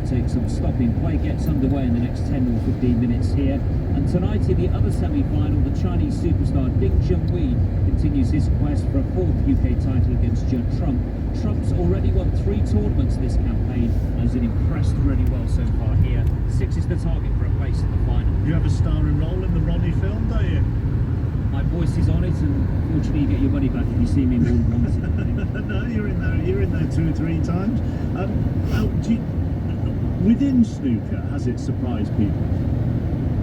could take some stopping. Play gets underway in the next 10 or 15 minutes here. And tonight in the other semi-final, the Chinese superstar Ding Junhui continues his quest for a fourth UK title against Judd Trump. Trump's already won 3 tournaments this campaign and has impressed really well so far here. 6 is the target for a place in the final. You have a starring role in the Ronnie film, don't you? My voice is on it, and fortunately you get your money back if you see me more than once. No, you're in there 2 or 3 times. Within snooker, has it surprised people?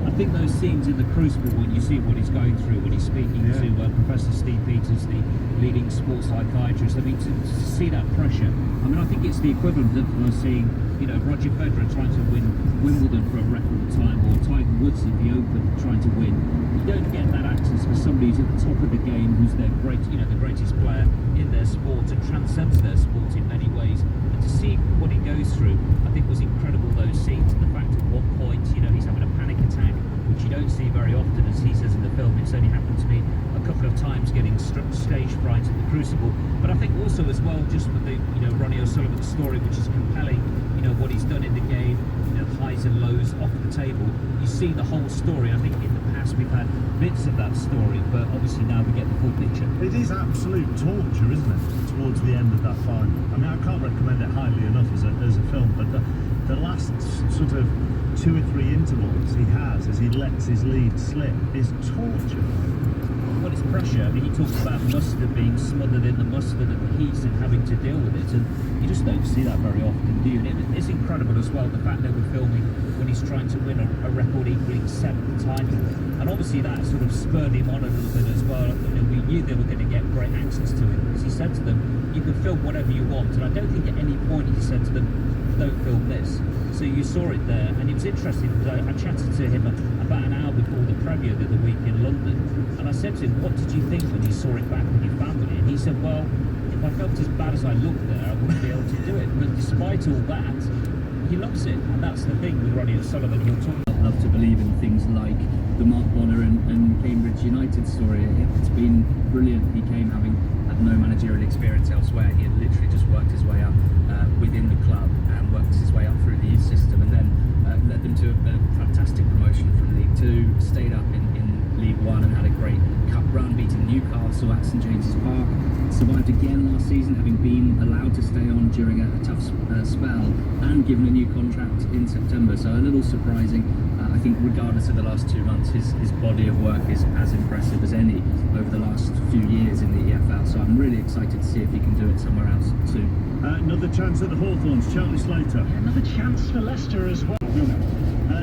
I think those scenes in the Crucible, when you see what he's going through, when he's speaking to Professor Steve Peters, the leading sports psychiatrist, I mean, to see that pressure, I mean, I think it's the equivalent of seeing, you know, Roger Federer trying to win Wimbledon for a record time, or Tiger Woods at the Open trying to win. You don't get that access for somebody who's at the top of the game, who's their great, you know, the greatest player in their sport and transcends their sport in many ways. And to see what he goes through, I think was incredible, those scenes, and the fact at one point, you know, he's having a panic attack, which you don't see very often, as he says in the film. It's only happened to me a couple of times, getting stage fright at the Crucible. But I think also as well, just with the, you know, Ronnie O'Sullivan's story, which is compelling, you know, what he's done in the game, you know, highs and lows off the table. You see the whole story. I think in the past we've had bits of that story, but obviously now we get the full picture. It is absolute torture, isn't it, towards the end of that final? I mean, I can't recommend it highly enough as a film, but the last sort of 2 or 3 intervals he has as he lets his lead slip is torture. Well, it's pressure. I mean, he talks about mustard being smothered in the mustard and the heat and having to deal with it, and you just don't see that very often, do you? And it's incredible as well, the fact that we're filming when he's trying to win a record equaling 7th title, and obviously that sort of spurred him on a little bit as well. You know, we knew they were going to get great access to him, because he said to them, you can film whatever you want, and I don't think at any point he said to them, don't film this. So you saw it there, and it was interesting because I chatted to him about an hour before the premiere the other week in London, and I said to him, what did you think when you saw it back with your family? And he said, well, if I felt as bad as I looked there, I wouldn't be able to do it. But despite all that, he loves it, and that's the thing with Ronnie O'Sullivan. He'll talk about love to believe in things like the Mark Bonner and Cambridge United story. It's been brilliant. He came having had no managerial experience elsewhere. He had literally just worked his way up within the club and worked his way up through the youth system, and then led them to a fantastic promotion from League 2, stayed up in League 1 and had a great cup run, beating Newcastle at St James's Park. Survived again last season, having been allowed to stay on during a tough spell, and given a new contract in September. So a little surprising. I think regardless of the last 2 months, his body of work is as impressive as any over the last few years in the EFL. So I'm really excited to see if he can do it somewhere else soon. Another chance at the Hawthorns, Charlie Slater. Another chance for Leicester as well.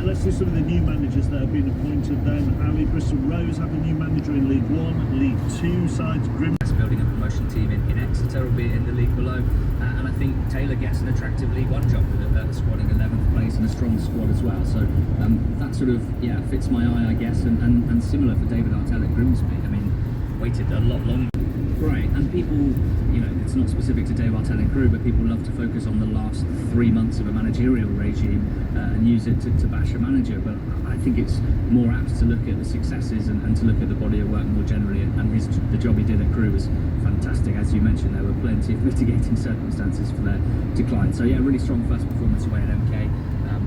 Let's see some of the new managers that have been appointed then. Ali Bristol Rose have a new manager in League 1, League 2 sides Grim. Building a promotion team in Exeter, albeit in the league below, and I think Taylor gets an attractive League 1 job with a squadding 11th place and a strong squad as well. So that sort of fits my eye, I guess, and similar for David Artell at Grimsby. I mean, waited a lot longer. Great, and people, you know, it's not specific to Dave Artell and crew, but people love to focus on the last 3 months of a managerial regime and use it to bash a manager. But I think it's more apt to look at the successes and to look at the body of work more generally. And the job he did at Crewe was fantastic. As you mentioned, there were plenty of mitigating circumstances for their decline. So yeah, really strong first performance away at MK.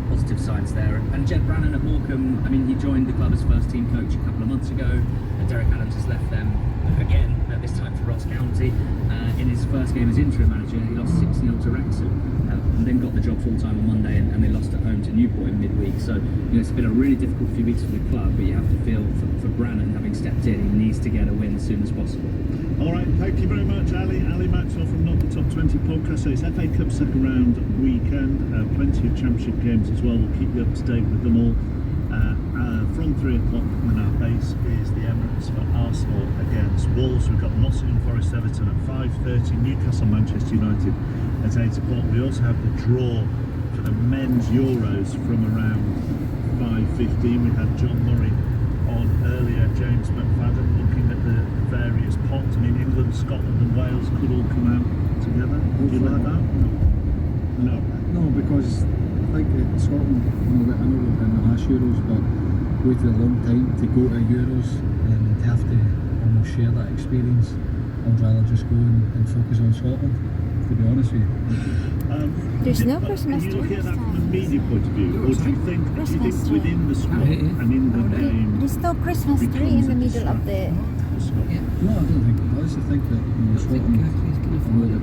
Positive signs there. And Jed Brannan at Morecambe, I mean, he joined the club as first team coach a couple of months ago. Derek Adams has left them again, this time for Ross County. In his first game as interim manager, he lost 6-0 to Wrexham, and then got the job full-time on Monday, and they lost at home to Newport in midweek. So, you know, it's been a really difficult few weeks for the club, but you have to feel for Brannan, having stepped in, he needs to get a win as soon as possible. All right, thank you very much, Ali. Ali Maxwell from Not the Top 20 podcast. So it's FA Cup second round weekend, plenty of championship games as well. We'll keep you up to date with them all. From 3 o'clock when our base is the Emirates for Arsenal against Wolves. We've got Nottingham Forest Everton at 5:30, Newcastle Manchester United at 8 o'clock. We also have the draw for the men's Euros from around 5:15. We had John Murray on earlier, James McFadden, looking at the various pots. I mean, England, Scotland and Wales could all come out together. Do you like that? No. No, because I think that Scotland, I know they've been the last Euros, but waited a long time to go to Euros and to have to almost share that experience. I'd rather just go and focus on Scotland, to be honest with you. There's no Christmas Are you tree looking at this that from a time. media point of view, or do you think Christmas tree. within the squad and in the game? There's no Christmas tree in the middle of the. the squad? No, I don't think it does. I think that Scotland, I know that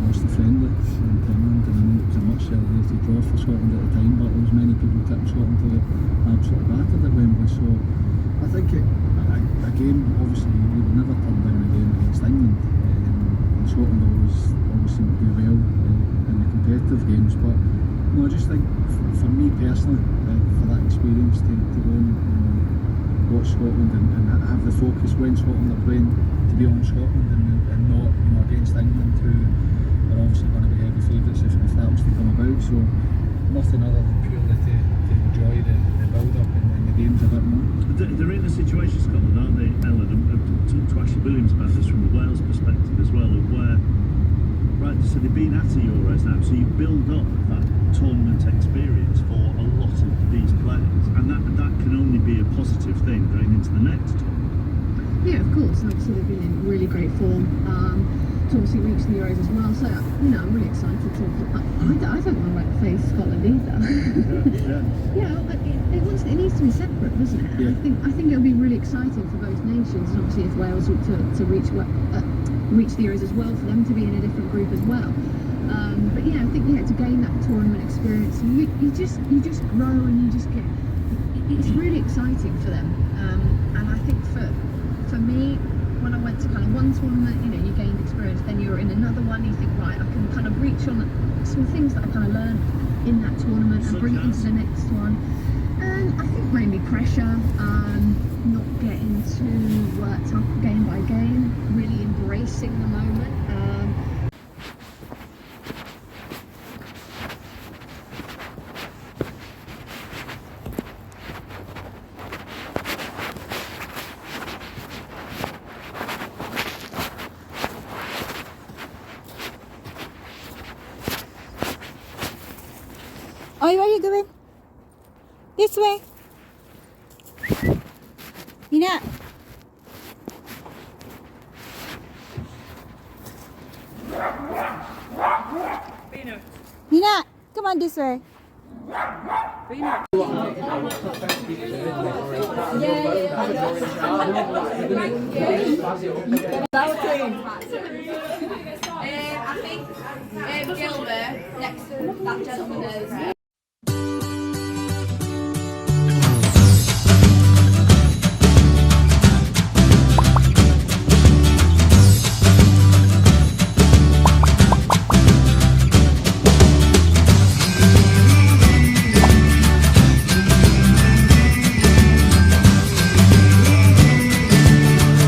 lost a friend in Finland, and I know it was a much celebrated draw for Scotland at the time, but there was many people tipping Scotland to get absolutely battered at Wembley. So I think a game, obviously, you would never turn down a game against England. And Scotland always seem to do well in the competitive games. But no, I just think for me personally, for that experience to go and watch Scotland and have the focus when Scotland are playing to be on Scotland and not against England, who are obviously going to be heavy favourites if that was to come about. So nothing other than purely to enjoy the build up and the games a bit more. They're in a situation, Scotland, aren't they, Ellen? To Ashley Williams about this from the Wales perspective as well, of where, right, so they've been at the Euros now, so you build up that tournament experience for a lot of these players, and that can only be a positive thing going into the next tournament. Yeah, of course, and obviously they've been in really great form to obviously reach the Euros as well. So I'm really excited to. I don't want to face Scotland either. It needs to be separate, doesn't it? Yeah. I think it'll be really exciting for both nations, and obviously if Wales were to reach the Euros as well, for them to be in a different group as well. But yeah, I think to gain that tournament experience, you just grow and you just get. It's really exciting for them, and I think for me, when I went to kind of one tournament, you gained experience, then you're in another one, you think, right, I can kind of reach on some things that I kind of learned in that tournament and bring it into the next one. And I think maybe pressure, not getting too worked up game by game, really embracing the moment. Oh, where are you going? This way. Nina. Nina, come on this way. I think Gilbert, next to that gentleman is.